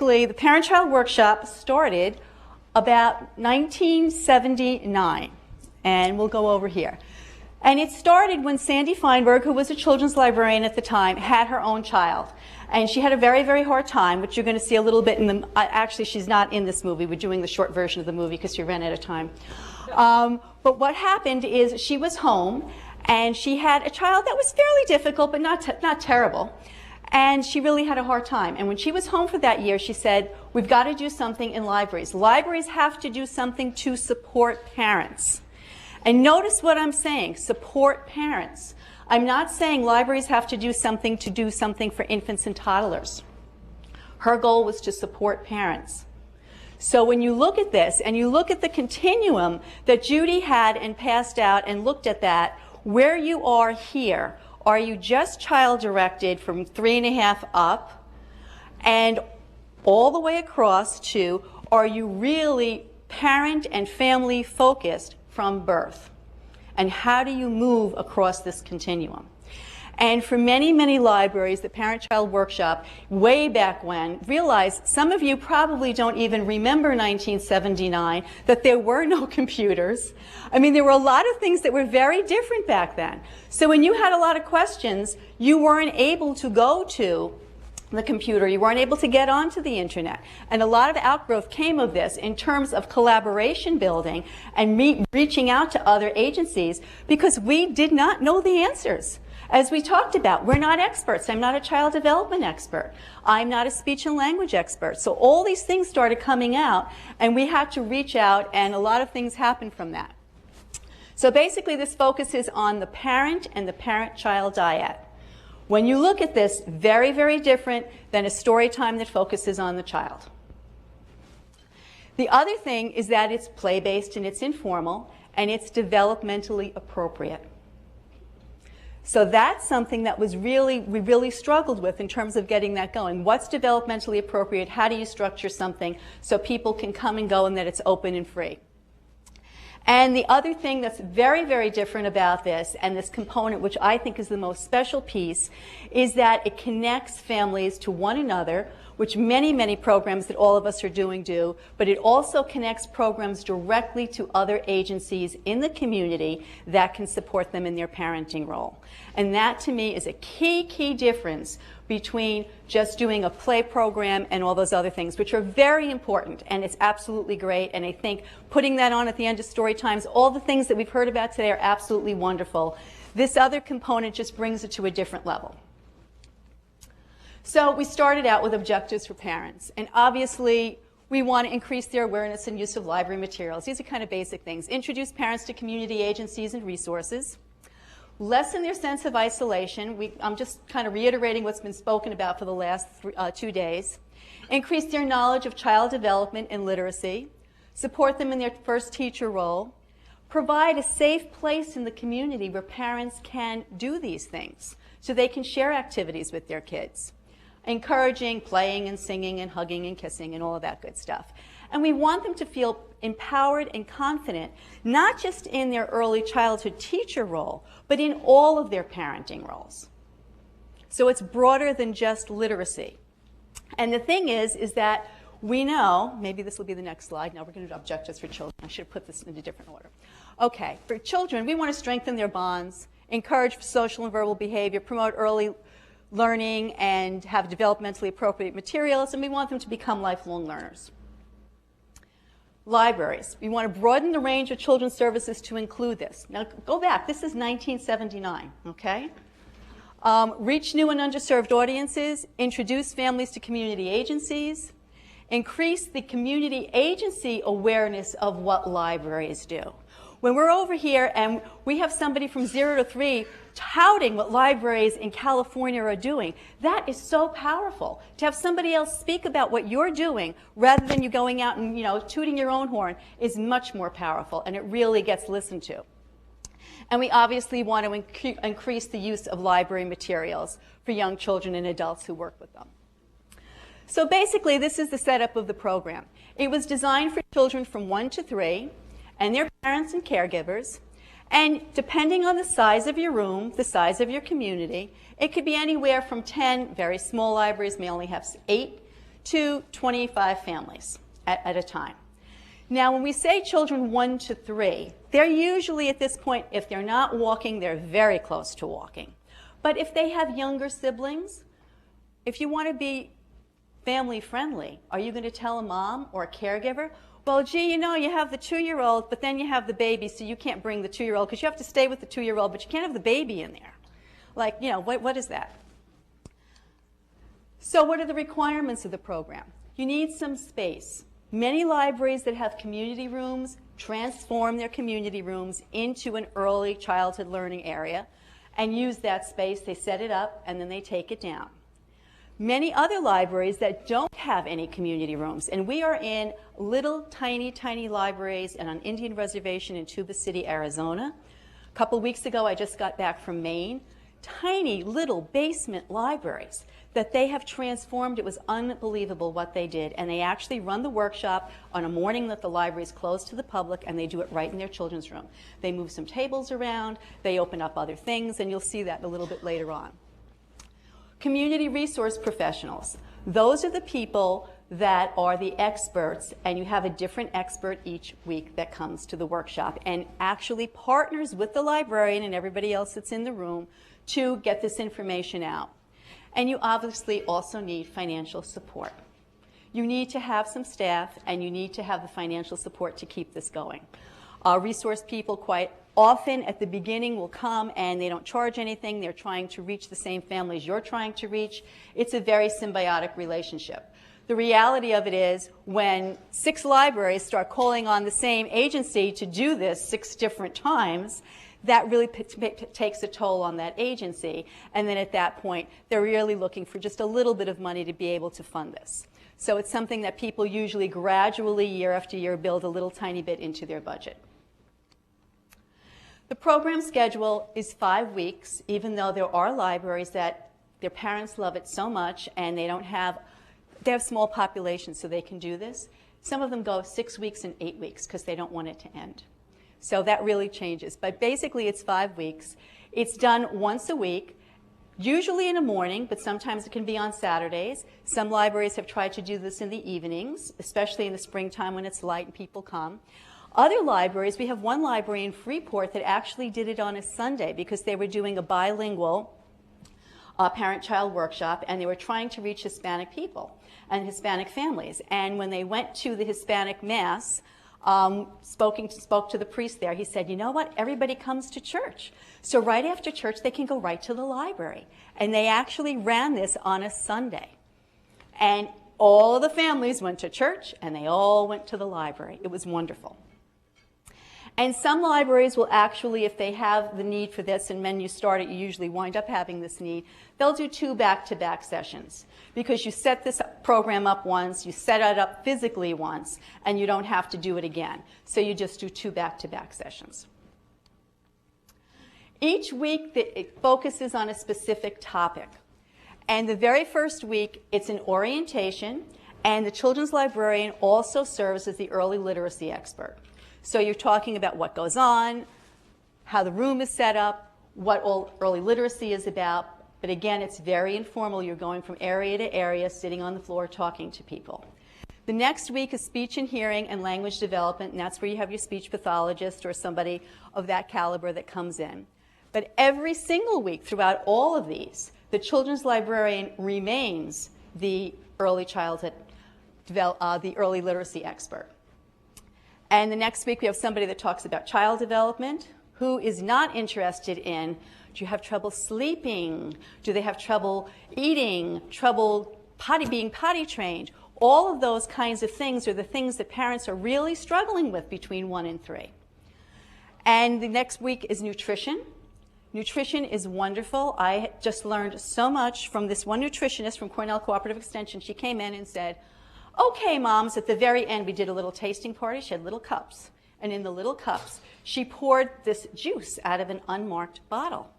basically, the Parent-Child Workshop started about 1979, and we'll go over here. And it started when Sandy Feinberg, who was a children's librarian at the time, had her own child. And she had a very, very hard time, which you're going to see a little bit in the, actually she's not in this movie, we're doing the short version of the movie because she ran out of time. But what happened is she was home, and she had a child that was fairly difficult, but not terrible. And she really had a hard time. And when she was home for that year, she said, we've got to do something in libraries. Libraries have to do something to support parents. And notice what I'm saying, support parents. I'm not saying libraries have to do something for infants and toddlers. Her goal was to support parents. So when you look at this, and you look at the continuum that Judy had and passed out and looked at that, where you are here, are you just child-directed from 3.5 up, and all the way across to, are you really parent and family focused from birth? And how do you move across this continuum? And for many, many libraries, the Parent-Child Workshop, way back when, realized, some of you probably don't even remember 1979, that there were no computers. I mean, there were a lot of things that were very different back then. So when you had a lot of questions, you weren't able to go to the computer, you weren't able to get onto the internet. And a lot of outgrowth came of this in terms of collaboration building and reaching out to other agencies, because we did not know the answers. As we talked about, we're not experts. I'm not a child development expert. I'm not a speech and language expert. So all these things started coming out, and we had to reach out, and a lot of things happened from that. So basically this focuses on the parent and the parent-child dyad. When you look at this, very, very different than a story time that focuses on the child. The other thing is that it's play-based and it's informal and it's developmentally appropriate. So that's something that we really struggled with in terms of getting that going. What's developmentally appropriate? How do you structure something so people can come and go and that it's open and free? And the other thing that's very, very different about this, and this component which I think is the most special piece, is that it connects families to one another, which many, many programs that all of us are doing do, but it also connects programs directly to other agencies in the community that can support them in their parenting role. And that, to me, is a key difference between just doing a play program and all those other things, which are very important, and it's absolutely great. And I think putting that on at the end of story times, all the things that we've heard about today are absolutely wonderful. This other component just brings it to a different level. So we started out with objectives for parents, and obviously we want to increase their awareness and use of library materials. These are kind of basic things. Introduce parents to community agencies and resources. Lessen their sense of isolation. I'm just kind of reiterating what's been spoken about for the last 2 days. Increase their knowledge of child development and literacy. Support them in their first teacher role. Provide a safe place in the community where parents can do these things so they can share activities with their kids. Encouraging playing and singing and hugging and kissing and all of that good stuff. And we want them to feel empowered and confident, not just in their early childhood teacher role, but in all of their parenting roles. So it's broader than just literacy. And the thing is that we know, maybe this will be the next slide. Now we're going to do objectives for children. I should have put this in a different order. Okay, for children, we want to strengthen their bonds, encourage social and verbal behavior, promote early learning, and have developmentally appropriate materials, and we want them to become lifelong learners. Libraries. We want to broaden the range of children's services to include this. Now, go back. This is 1979, okay? Reach new and underserved audiences, introduce families to community agencies, increase the community agency awareness of what libraries do. When we're over here and we have somebody from 0 to 3 touting what libraries in California are doing, that is so powerful. To have somebody else speak about what you're doing rather than you going out and, tooting your own horn is much more powerful, and it really gets listened to. And we obviously want to increase the use of library materials for young children and adults who work with them. So basically, this is the setup of the program. It was designed for children from 1 to 3 and their parents and caregivers. And depending on the size of your room, the size of your community, it could be anywhere from 10, very small libraries may only have 8, to 25 families at a time. Now, when we say children 1 to 3, they're usually at this point, if they're not walking, they're very close to walking. But if they have younger siblings, if you want to be family friendly, are you going to tell a mom or a caregiver, well, gee, you know, you have the 2-year-old, but then you have the baby, so you can't bring the 2-year-old because you have to stay with the 2-year-old, but you can't have the baby in there. Like, you know, what is that? So what are the requirements of the program? You need some space. Many libraries that have community rooms transform their community rooms into an early childhood learning area and use that space. They set it up and then they take it down. Many other libraries that don't have any community rooms, and we are in little tiny libraries and on Indian Reservation in Tuba City, Arizona. A couple weeks ago I just got back from Maine. Tiny little basement libraries that they have transformed. It was unbelievable what they did, and they actually run the workshop on a morning that the library is closed to the public, and they do it right in their children's room. They move some tables around, they open up other things, and you'll see that a little bit later on. Community resource professionals. Those are the people that are the experts, and you have a different expert each week that comes to the workshop and actually partners with the librarian and everybody else that's in the room to get this information out. And you obviously also need financial support. You need to have some staff, and you need to have the financial support to keep this going. Resource people quite often at the beginning will come and they don't charge anything. They're trying to reach the same families you're trying to reach. It's a very symbiotic relationship. The reality of it is when 6 libraries start calling on the same agency to do this 6 different times, that really takes a toll on that agency. And then at that point, they're really looking for just a little bit of money to be able to fund this. So it's something that people usually gradually, year after year, build a little tiny bit into their budget. The program schedule is 5 weeks, even though there are libraries that their parents love it so much and they have small populations so they can do this. Some of them go 6 weeks and 8 weeks because they don't want it to end. So that really changes. But basically it's 5 weeks. It's done once a week, usually in the morning, but sometimes it can be on Saturdays. Some libraries have tried to do this in the evenings, especially in the springtime when it's light and people come. Other libraries, we have one library in Freeport that actually did it on a Sunday because they were doing a bilingual parent-child workshop, and they were trying to reach Hispanic people and Hispanic families. And when they went to the Hispanic Mass, spoke to the priest there, he said, you know what, everybody comes to church. So right after church, they can go right to the library. And they actually ran this on a Sunday. And all of the families went to church, and they all went to the library. It was wonderful. And some libraries will actually, if they have the need for this, and when you start it, you usually wind up having this need, they'll do 2 back-to-back sessions. Because you set this program up once, you set it up physically once, and you don't have to do it again. So you just do 2 back-to-back sessions. Each week, it focuses on a specific topic. And the very first week, it's an orientation, and the children's librarian also serves as the early literacy expert. So you're talking about what goes on, how the room is set up, what all early literacy is about. But again, it's very informal. You're going from area to area, sitting on the floor, talking to people. The next week is speech and hearing and language development, and that's where you have your speech pathologist or somebody of that caliber that comes in. But every single week throughout all of these, the children's librarian remains the early childhood, the early literacy expert. And the next week we have somebody that talks about child development, who is not interested in, do you have trouble sleeping? Do they have trouble eating? Trouble being potty trained? All of those kinds of things are the things that parents are really struggling with between 1 and 3. And the next week is nutrition. Nutrition is wonderful. I just learned so much from this one nutritionist from Cornell Cooperative Extension. She came in and said, okay, moms, at the very end, we did a little tasting party. She had little cups. And in the little cups, she poured this juice out of an unmarked bottle.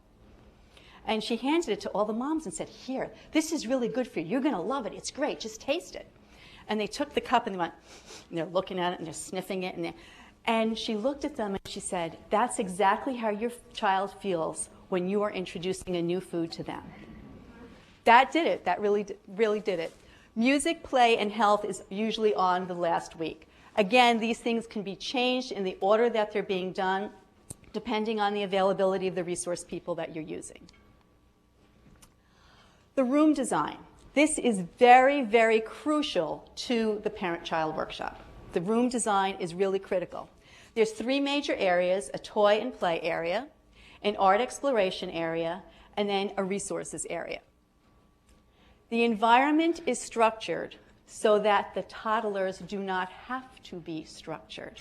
And she handed it to all the moms and said, here, this is really good for you. You're going to love it. It's great. Just taste it. And they took the cup and they went, and they're looking at it and they're sniffing it. And she looked at them and she said, that's exactly how your child feels when you are introducing a new food to them. That did it. That really did it. Music, play, and health is usually on the last week. Again, these things can be changed in the order that they're being done, depending on the availability of the resource people that you're using. The room design. This is very, very crucial to the parent-child workshop. The room design is really critical. There's 3 major areas: a toy and play area, an art exploration area, and then a resources area. The environment is structured so that the toddlers do not have to be structured.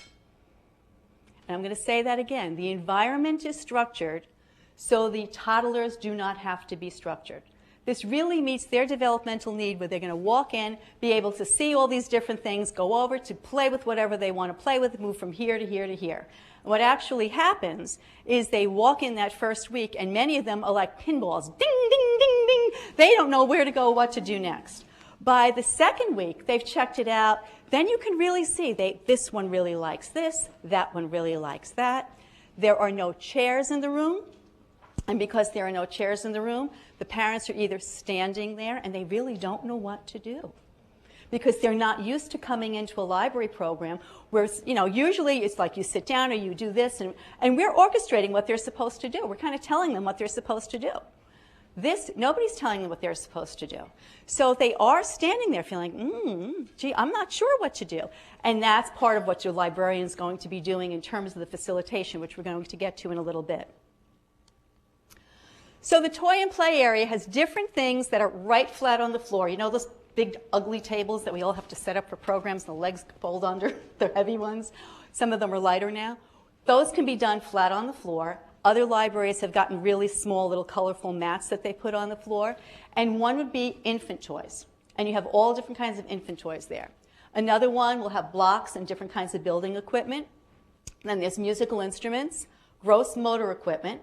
And I'm going to say that again. The environment is structured so the toddlers do not have to be structured. This really meets their developmental need where they're going to walk in, be able to see all these different things, go over to play with whatever they want to play with, move from here to here to here. And what actually happens is they walk in that first week, and many of them are like pinballs. Ding, ding, ding, ding. They don't know where to go, what to do next. By the second week, they've checked it out. Then you can really see this one really likes this, that one really likes that. There are no chairs in the room. And because there are no chairs in the room, the parents are either standing there and they really don't know what to do, because they're not used to coming into a library program where, usually it's like you sit down or you do this, and we're orchestrating what they're supposed to do. We're kind of telling them what they're supposed to do. Nobody's telling them what they're supposed to do. So they are standing there feeling, gee, I'm not sure what to do. And that's part of what your librarian is going to be doing in terms of the facilitation, which we're going to get to in a little bit. So the toy and play area has different things that are right flat on the floor. You know those big ugly tables that we all have to set up for programs, the legs fold under, they're heavy ones. Some of them are lighter now. Those can be done flat on the floor. Other libraries have gotten really small little colorful mats that they put on the floor. And one would be infant toys. And you have all different kinds of infant toys there. Another one will have blocks and different kinds of building equipment. And then there's musical instruments, gross motor equipment.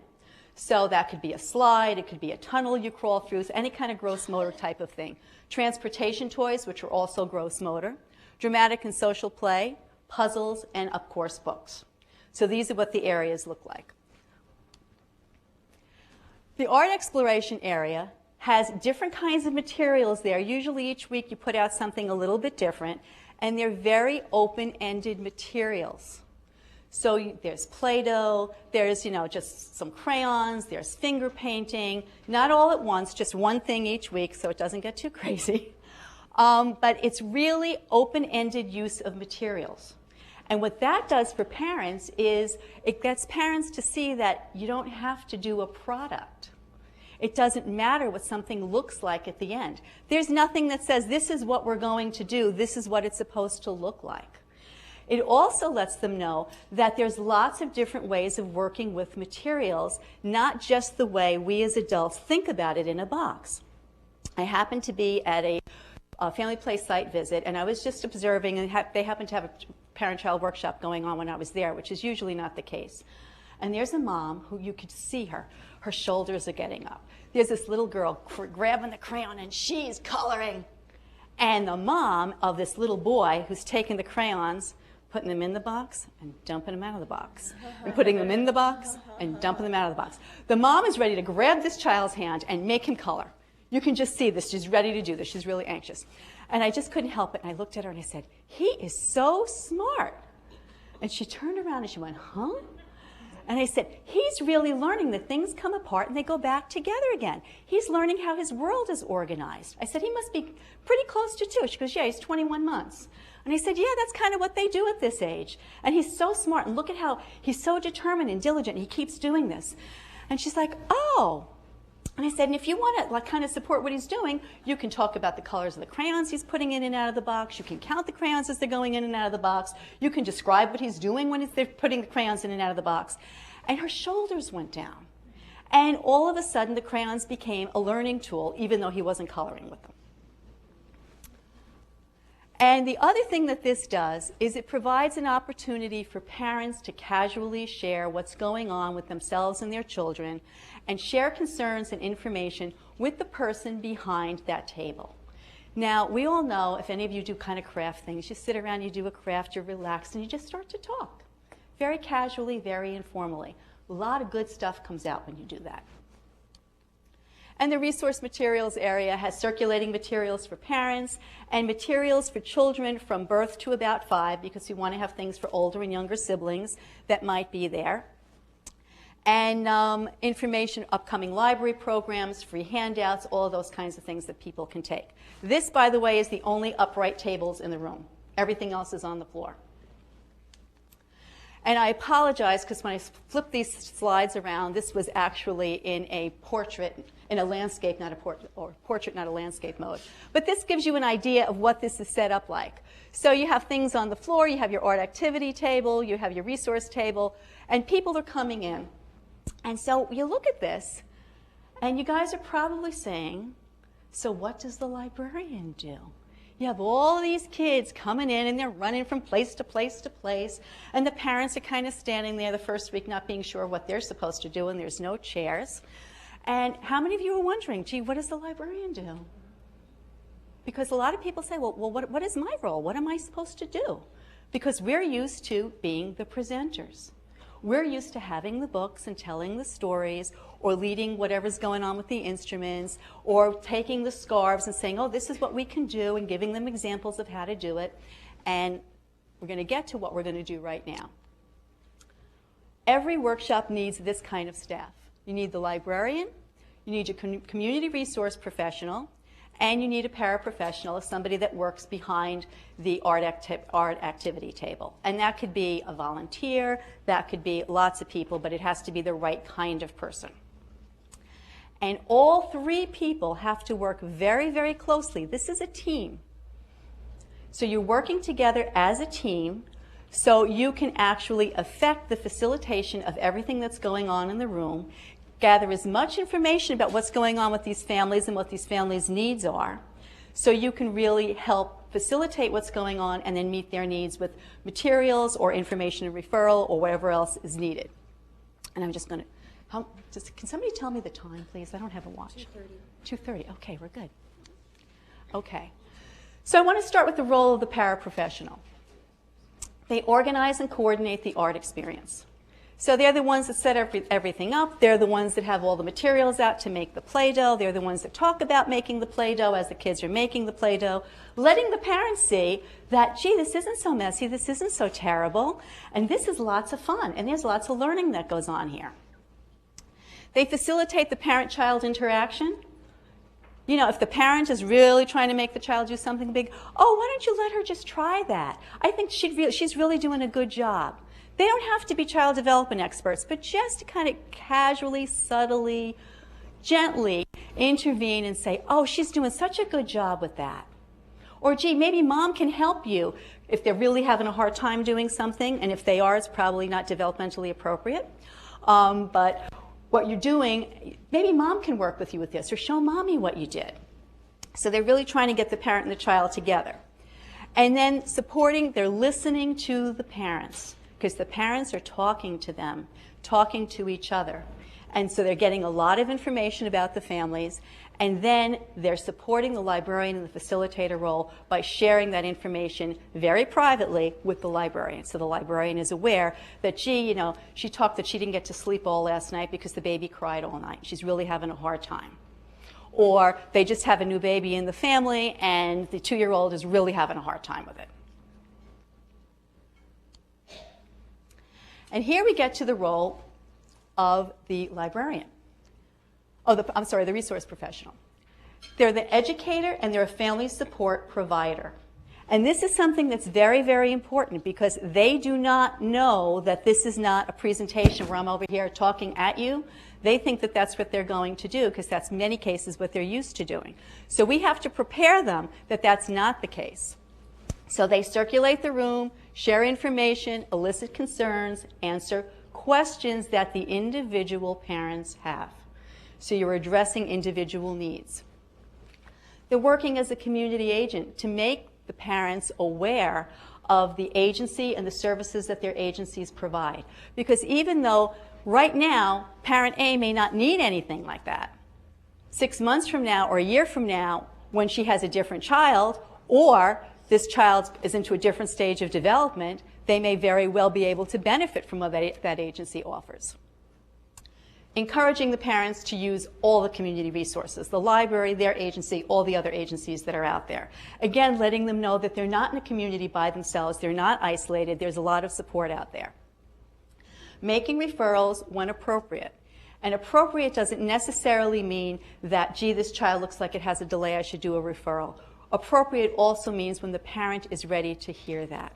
So that could be a slide, it could be a tunnel you crawl through, so any kind of gross motor type of thing. Transportation toys, which are also gross motor. Dramatic and social play, puzzles, and of course books. So these are what the areas look like. The art exploration area has different kinds of materials there. Usually each week you put out something a little bit different, and they're very open-ended materials. So there's Play-Doh, there's, just some crayons, there's finger painting, not all at once, just one thing each week so it doesn't get too crazy. But it's really open-ended use of materials. And what that does for parents is it gets parents to see that you don't have to do a product. It doesn't matter what something looks like at the end. There's nothing that says this is what we're going to do, this is what it's supposed to look like. It also lets them know that there's lots of different ways of working with materials, not just the way we as adults think about it in a box. I happened to be at a family play site visit, and I was just observing, and they happened to have a parent-child workshop going on when I was there, which is usually not the case. And there's a mom who you could see her shoulders are getting up. There's this little girl grabbing the crayon, and she's coloring. And the mom of this little boy who's taking the crayons, putting them in the box and dumping them out of the box, and putting them in the box and dumping them out of the box. The mom is ready to grab this child's hand and make him color. You can just see this. She's ready to do this. She's really anxious. And I just couldn't help it. And I looked at her and I said, he is so smart. And she turned around and she went, huh? And I said, he's really learning that things come apart and they go back together again. He's learning how his world is organized. I said, he must be pretty close to 2. She goes, yeah, he's 21 months. And I said, yeah, that's kind of what they do at this age. And he's so smart. And look at how he's so determined and diligent. And he keeps doing this. And she's like, oh. And I said, and if you want to kind of support what he's doing, you can talk about the colors of the crayons he's putting in and out of the box. You can count the crayons as they're going in and out of the box. You can describe what he's doing when they're putting the crayons in and out of the box. And her shoulders went down. And all of a sudden, the crayons became a learning tool, even though he wasn't coloring with them. And the other thing that this does is it provides an opportunity for parents to casually share what's going on with themselves and their children and share concerns and information with the person behind that table. Now, we all know, if any of you do kind of craft things, you sit around, you do a craft, you're relaxed, and you just start to talk. Very casually, very informally. A lot of good stuff comes out when you do that. And the resource materials area has circulating materials for parents and materials for children from birth to about 5, because we want to have things for older and younger siblings that might be there. And information, upcoming library programs, free handouts, all of those kinds of things that people can take. This, by the way, is the only upright tables in the room. Everything else is on the floor. And I apologize, because when I flipped these slides around, this was actually in a portrait, in a landscape, not a portrait, or portrait, not a landscape mode. But this gives you an idea of what this is set up like. So you have things on the floor, you have your art activity table, you have your resource table, and people are coming in. And so you look at this, and you guys are probably saying, so what does the librarian do? You have all these kids coming in, and they're running from place to place to place, and the parents are kind of standing there the first week not being sure what they're supposed to do, and there's no chairs. And how many of you are wondering, gee, what does the librarian do? Because a lot of people say, well what is my role? What am I supposed to do? Because we're used to being the presenters. We're used to having the books and telling the stories, or leading whatever's going on with the instruments, or taking the scarves and saying, oh, this is what we can do, and giving them examples of how to do it. And we're going to get to what we're going to do right now. Every workshop needs this kind of staff. You need the librarian, you need your community resource professional, and you need a paraprofessional, somebody that works behind the art activity table. And that could be a volunteer, that could be lots of people, but it has to be the right kind of person. And all 3 people have to work very, very closely. This is a team. So you're working together as a team, so you can actually affect the facilitation of everything that's going on in the room, gather as much information about what's going on with these families and what these families' needs are, so you can really help facilitate what's going on and then meet their needs with materials or information and referral or whatever else is needed. And I'm just going to, can somebody tell me the time, please? I don't have a watch. 2:30. 2:30, okay, we're good. Okay. So I want to start with the role of the paraprofessional. They organize and coordinate the art experience. So they're the ones that set everything up. They're the ones that have all the materials out to make the Play-Doh. They're the ones that talk about making the Play-Doh as the kids are making the Play-Doh, letting the parents see that, gee, this isn't so messy, this isn't so terrible, and this is lots of fun, and there's lots of learning that goes on here. They facilitate the parent-child interaction. You know, if the parent is really trying to make the child do something big, oh, why don't you let her just try that? I think she's really doing a good job. They don't have to be child development experts, but just to kind of casually, subtly, gently intervene and say, oh, she's doing such a good job with that. Or, gee, maybe mom can help you if they're really having a hard time doing something, and if they are, it's probably not developmentally appropriate. But what you're doing, maybe mom can work with you with this, or show mommy what you did. So they're really trying to get the parent and the child together. And then supporting, they're listening to the parents, because the parents are talking to them, talking to each other. And so they're getting a lot of information about the families, and then they're supporting the librarian in the facilitator role by sharing that information very privately with the librarian. So the librarian is aware that, gee, you know, she talked that she didn't get to sleep all last night because the baby cried all night. She's really having a hard time. Or they just have a new baby in the family, and the 2-year-old is really having a hard time with it. And here we get to the role of the librarian. Oh, the resource professional. They're the educator and they're a family support provider. And this is something that's very, very important, because they do not know that this is not a presentation where I'm over here talking at you. They think that that's what they're going to do, because that's in many cases what they're used to doing. So we have to prepare them that that's not the case. So they circulate the room, share information, elicit concerns, answer questions that the individual parents have. So you're addressing individual needs. They're working as a community agent to make the parents aware of the agency and the services that their agencies provide. Because even though right now, parent A may not need anything like that, 6 months from now or a year from now, when she has a different child, or this child is into a different stage of development, they may very well be able to benefit from what that agency offers. Encouraging the parents to use all the community resources, the library, their agency, all the other agencies that are out there. Again, letting them know that they're not in a community by themselves, they're not isolated, there's a lot of support out there. Making referrals when appropriate. And appropriate doesn't necessarily mean that, gee, this child looks like it has a delay, I should do a referral. Appropriate also means when the parent is ready to hear that.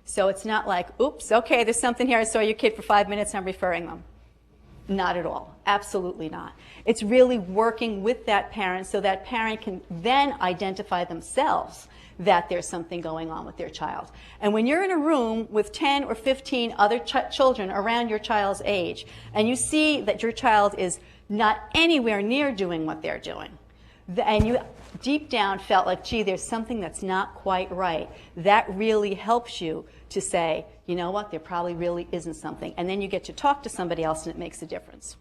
So it's not like, oops, okay, there's something here, I saw your kid for 5 minutes, I'm referring them. Not at all, absolutely not. It's really working with that parent so that parent can then identify themselves that there's something going on with their child. And when you're in a room with 10 or 15 other children around your child's age, and you see that your child is not anywhere near doing what they're doing, and you deep down felt like, gee, there's something that's not quite right, that really helps you to say, you know what, there probably really isn't something. And then you get to talk to somebody else and it makes a difference.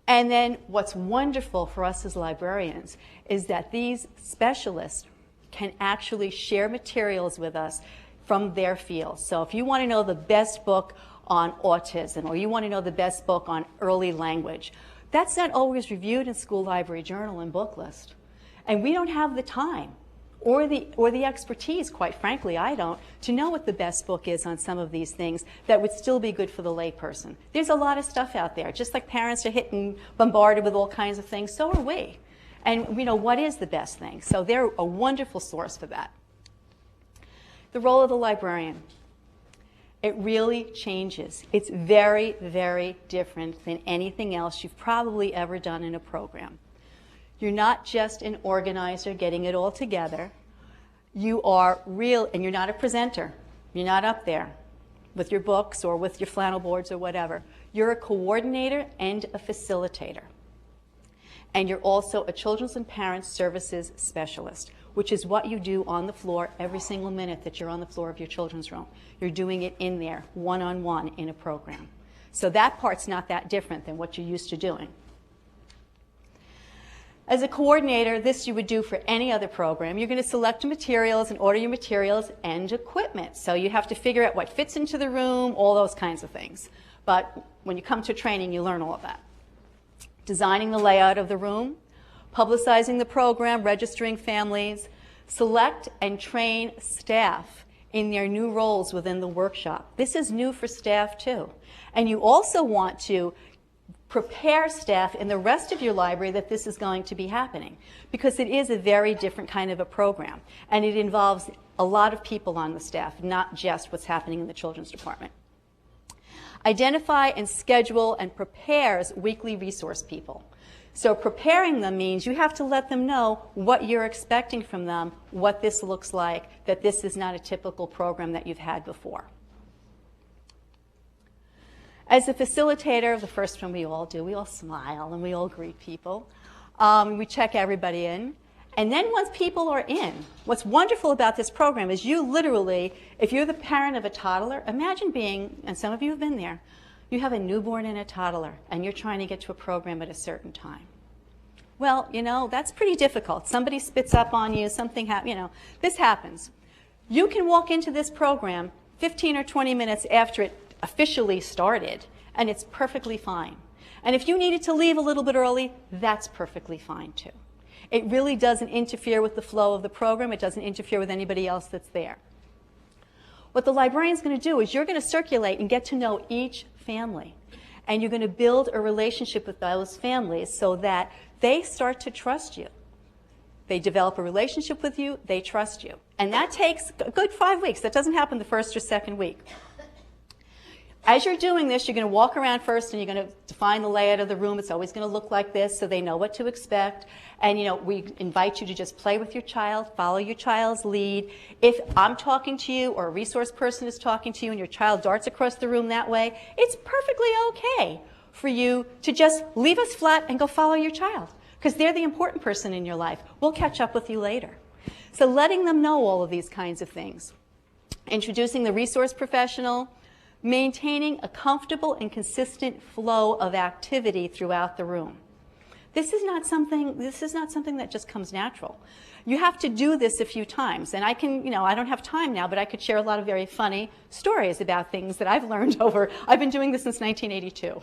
And then what's wonderful for us as librarians is that these specialists can actually share materials with us from their field. So if you want to know the best book on autism, or you want to know the best book on early language, that's not always reviewed in School Library Journal and Book List. And we don't have the time or the expertise, quite frankly, I don't, to know what the best book is on some of these things that would still be good for the layperson. There's a lot of stuff out there. Just like parents are hitting, bombarded with all kinds of things, so are we. And we know what is the best thing. So they're a wonderful source for that. The role of the librarian. It really changes. It's very, very different than anything else you've probably ever done in a program. You're not just an organizer getting it all together. You are real, and you're not a presenter. You're not up there with your books or with your flannel boards or whatever. You're a coordinator and a facilitator. And you're also a children's and parents services specialist, which is what you do on the floor every single minute that you're on the floor of your children's room. You're doing it in there, one-on-one in a program. So that part's not that different than what you're used to doing. As a coordinator, this you would do for any other program. You're going to select your materials and order your materials and equipment. So you have to figure out what fits into the room, all those kinds of things. But when you come to training, you learn all of that. Designing the layout of the room, publicizing the program, registering families, select and train staff in their new roles within the workshop. This is new for staff too. And you also want to prepare staff in the rest of your library that this is going to be happening, because it is a very different kind of a program, and it involves a lot of people on the staff, not just what's happening in the children's department. Identify and schedule and prepares weekly resource people. So preparing them means you have to let them know what you're expecting from them, what this looks like, that this is not a typical program that you've had before. As a facilitator, the first one we all do, we all smile and we all greet people. We check everybody in. And then once people are in, what's wonderful about this program is you literally, if you're the parent of a toddler, imagine being, and some of you have been there, you have a newborn and a toddler, and you're trying to get to a program at a certain time. Well, you know, that's pretty difficult. Somebody spits up on you, something happens, you know, this happens. You can walk into this program 15 or 20 minutes after it officially started, and it's perfectly fine. And if you needed to leave a little bit early, that's perfectly fine too. It really doesn't interfere with the flow of the program. It doesn't interfere with anybody else that's there. What the librarian's going to do is you're going to circulate and get to know each family. And you're going to build a relationship with those families so that they start to trust you. They develop a relationship with you, they trust you. And that takes a good 5 weeks. That doesn't happen the first or second week. As you're doing this, you're going to walk around first and you're going to define the layout of the room. It's always going to look like this so they know what to expect. And, you know, we invite you to just play with your child, follow your child's lead. If I'm talking to you or a resource person is talking to you and your child darts across the room that way, it's perfectly okay for you to just leave us flat and go follow your child, because they're the important person in your life. We'll catch up with you later. So letting them know all of these kinds of things. Introducing the resource professional. Maintaining a comfortable and consistent flow of activity throughout the room. This is not something that just comes natural. You have to do this a few times. And I can, you know, I don't have time now, but I could share a lot of very funny stories about things that I've learned over, I've been doing this since 1982.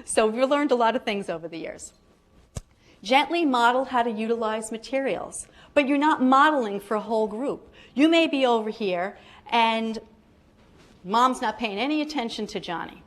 So we've learned a lot of things over the years. Gently model how to utilize materials, but you're not modeling for a whole group. You may be over here and mom's not paying any attention to Johnny.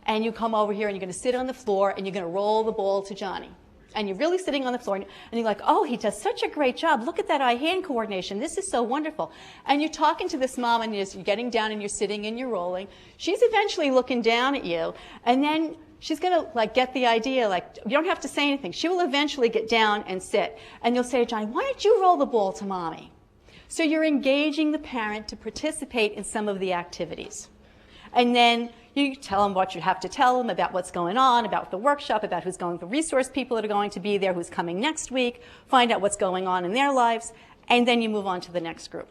And you come over here and you're going to sit on the floor and you're going to roll the ball to Johnny. And you're really sitting on the floor and you're like, oh, he does such a great job. Look at that eye-hand coordination. This is so wonderful. And you're talking to this mom and you're getting down and you're sitting and you're rolling. She's eventually looking down at you and then she's going to like get the idea, like you don't have to say anything. She will eventually get down and sit. And you'll say to Johnny, why don't you roll the ball to mommy? So you're engaging the parent to participate in some of the activities. And then you tell them what you have to tell them about what's going on, about the workshop, about who's going, the resource people that are going to be there, who's coming next week, find out what's going on in their lives, and then you move on to the next group.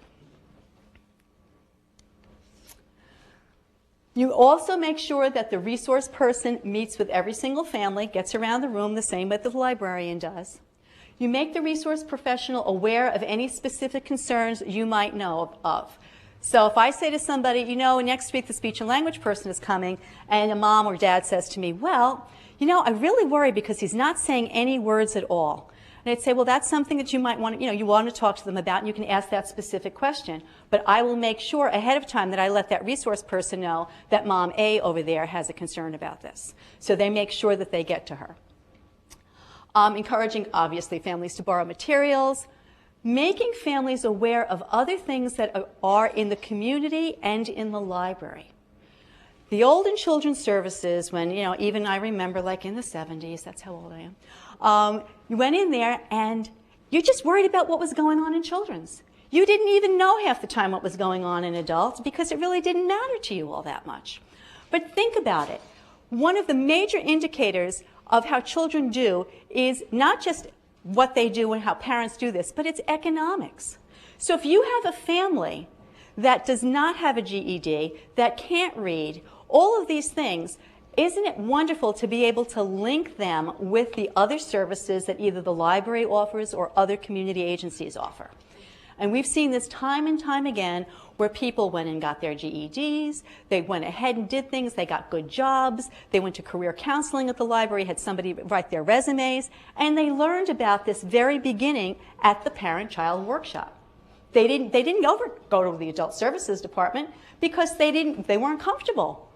You also make sure that the resource person meets with every single family, gets around the room the same way the librarian does. You make the resource professional aware of any specific concerns you might know of. So if I say to somebody, you know, next week the speech and language person is coming, and a mom or dad says to me, well, you know, I really worry because he's not saying any words at all. And I'd say, well, that's something that you might want to, you want to talk to them about, and you can ask that specific question. But I will make sure ahead of time that I let that resource person know that mom A over there has a concern about this. So they make sure that they get to her. Encouraging, obviously, families to borrow materials. Making families aware of other things that are in the community and in the library. The old and children's services, when, even I remember like in the 70s, that's how old I am, you went in there and you just worried about what was going on in children's. You didn't even know half the time what was going on in adults because it really didn't matter to you all that much. But think about it. One of the major indicators of how children do is not just what they do and how parents do this, but it's economics. So if you have a family that does not have a GED, that can't read, all of these things, isn't it wonderful to be able to link them with the other services that either the library offers or other community agencies offer? And we've seen this time and time again where people went and got their GEDs, they went ahead and did things, they got good jobs, they went to career counseling at the library, had somebody write their resumes, and they learned about this very beginning at the parent-child workshop. They didn't go to the adult services department because they weren't comfortable.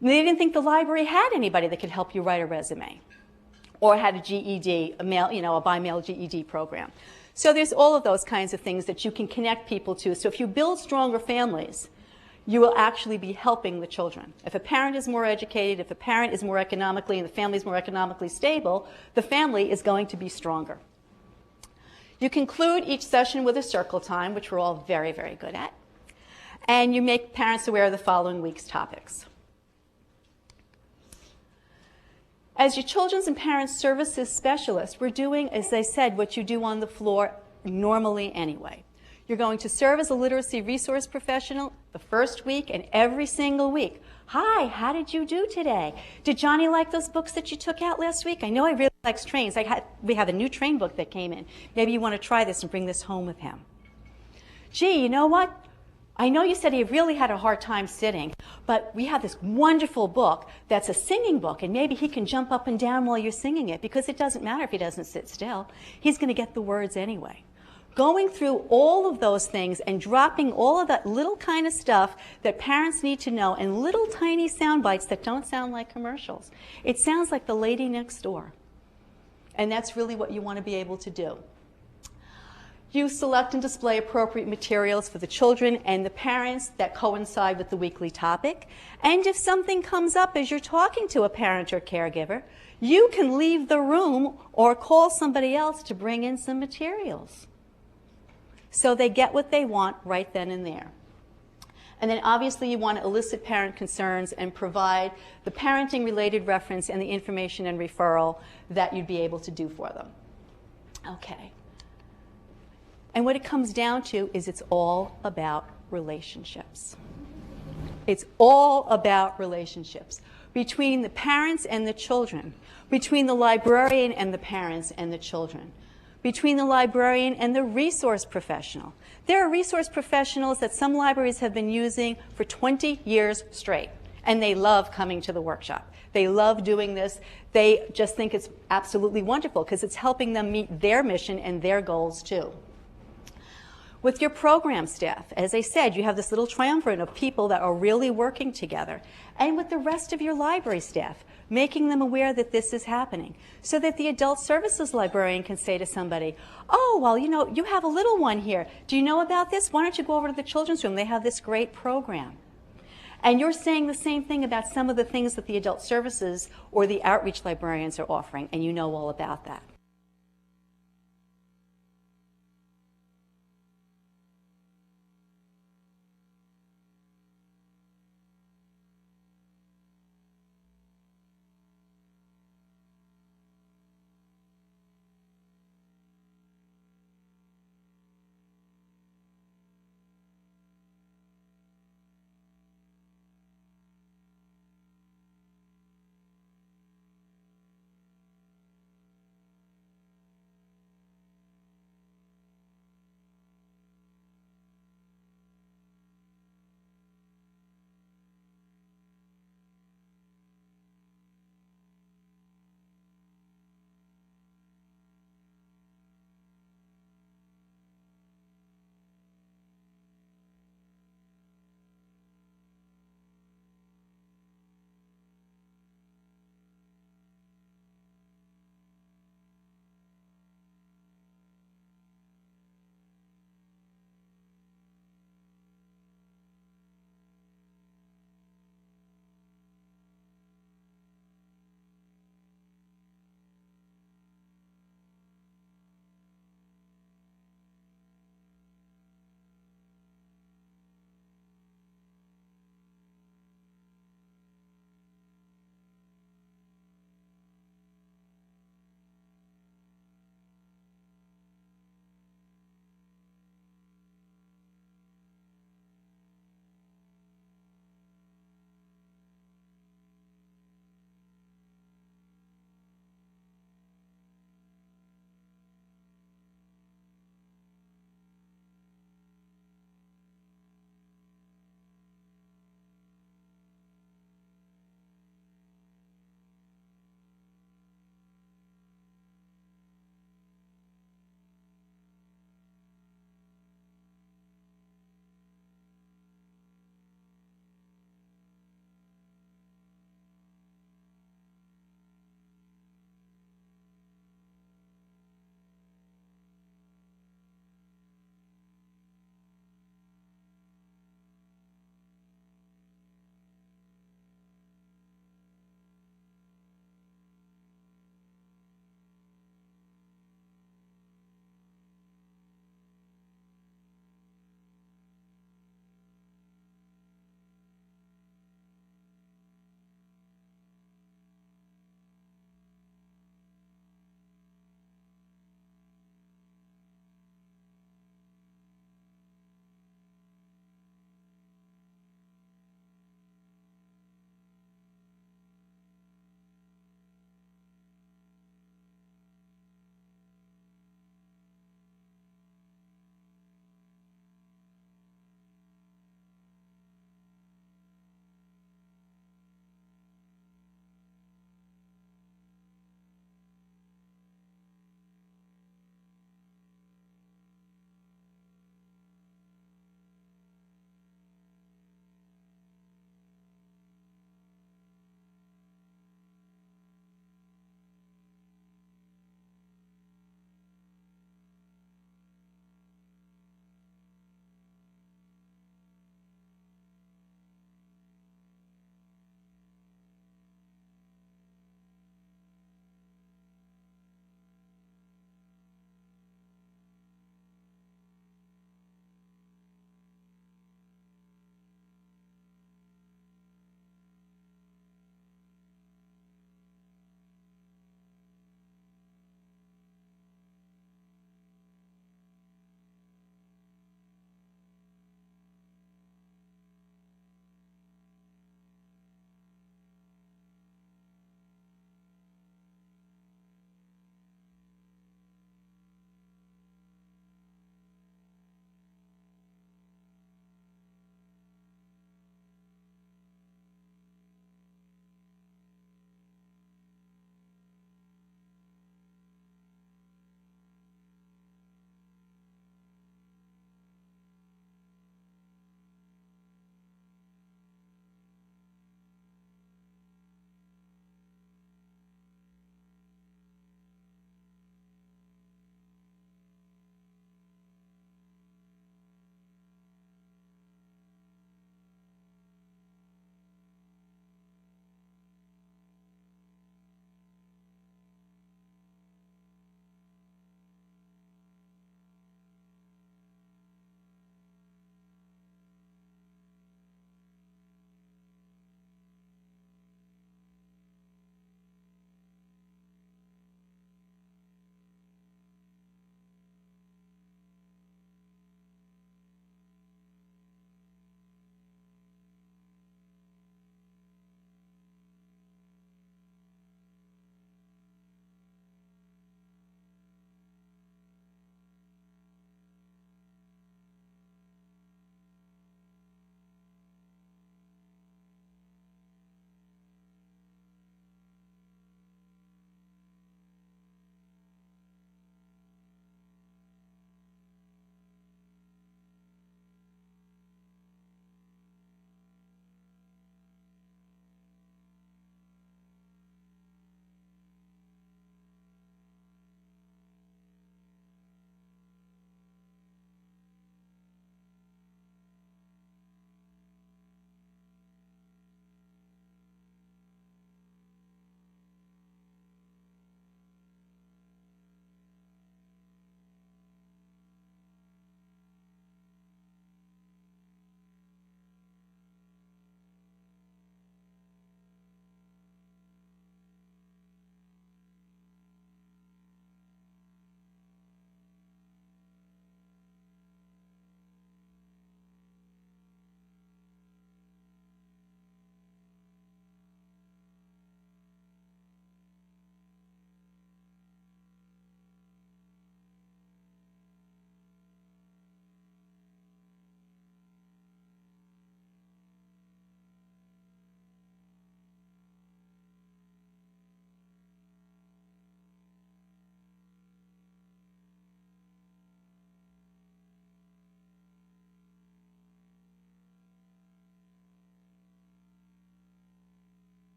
They didn't think the library had anybody that could help you write a resume or had a GED, a bi-mail GED program. So there's all of those kinds of things that you can connect people to. So if you build stronger families, you will actually be helping the children. If a parent is more educated, if a parent is more economically and the family is more economically stable, the family is going to be stronger. You conclude each session with a circle time, which we're all very, very good at. And you make parents aware of the following week's topics. As your children's and parents services specialist, we're doing, as I said, what you do on the floor normally anyway. You're going to serve as a literacy resource professional the first week and every single week. Hi, how did you do today? Did Johnny like those books that you took out last week? I know he really likes trains. We have a new train book that came in. Maybe you want to try this and bring this home with him. Gee, you know what? I know you said he really had a hard time sitting, but we have this wonderful book that's a singing book, and maybe he can jump up and down while you're singing it because it doesn't matter if he doesn't sit still. He's going to get the words anyway. Going through all of those things and dropping all of that little kind of stuff that parents need to know and little tiny sound bites that don't sound like commercials. It sounds like the lady next door. And that's really what you want to be able to do. You select and display appropriate materials for the children and the parents that coincide with the weekly topic. And if something comes up as you're talking to a parent or caregiver, you can leave the room or call somebody else to bring in some materials. So they get what they want right then and there. And then obviously you want to elicit parent concerns and provide the parenting related reference and the information and referral that you'd be able to do for them. Okay. And what it comes down to is it's all about relationships. It's all about relationships between the parents and the children, between the librarian and the parents and the children, between the librarian and the resource professional. There are resource professionals that some libraries have been using for 20 years straight, and they love coming to the workshop. They love doing this. They just think it's absolutely wonderful because it's helping them meet their mission and their goals too. With your program staff, as I said, you have this little triumvirate of people that are really working together. And with the rest of your library staff, making them aware that this is happening, so that the adult services librarian can say to somebody, oh, well, you know, you have a little one here. Do you know about this? Why don't you go over to the children's room? They have this great program. And you're saying the same thing about some of the things that the adult services or the outreach librarians are offering, and you know all about that.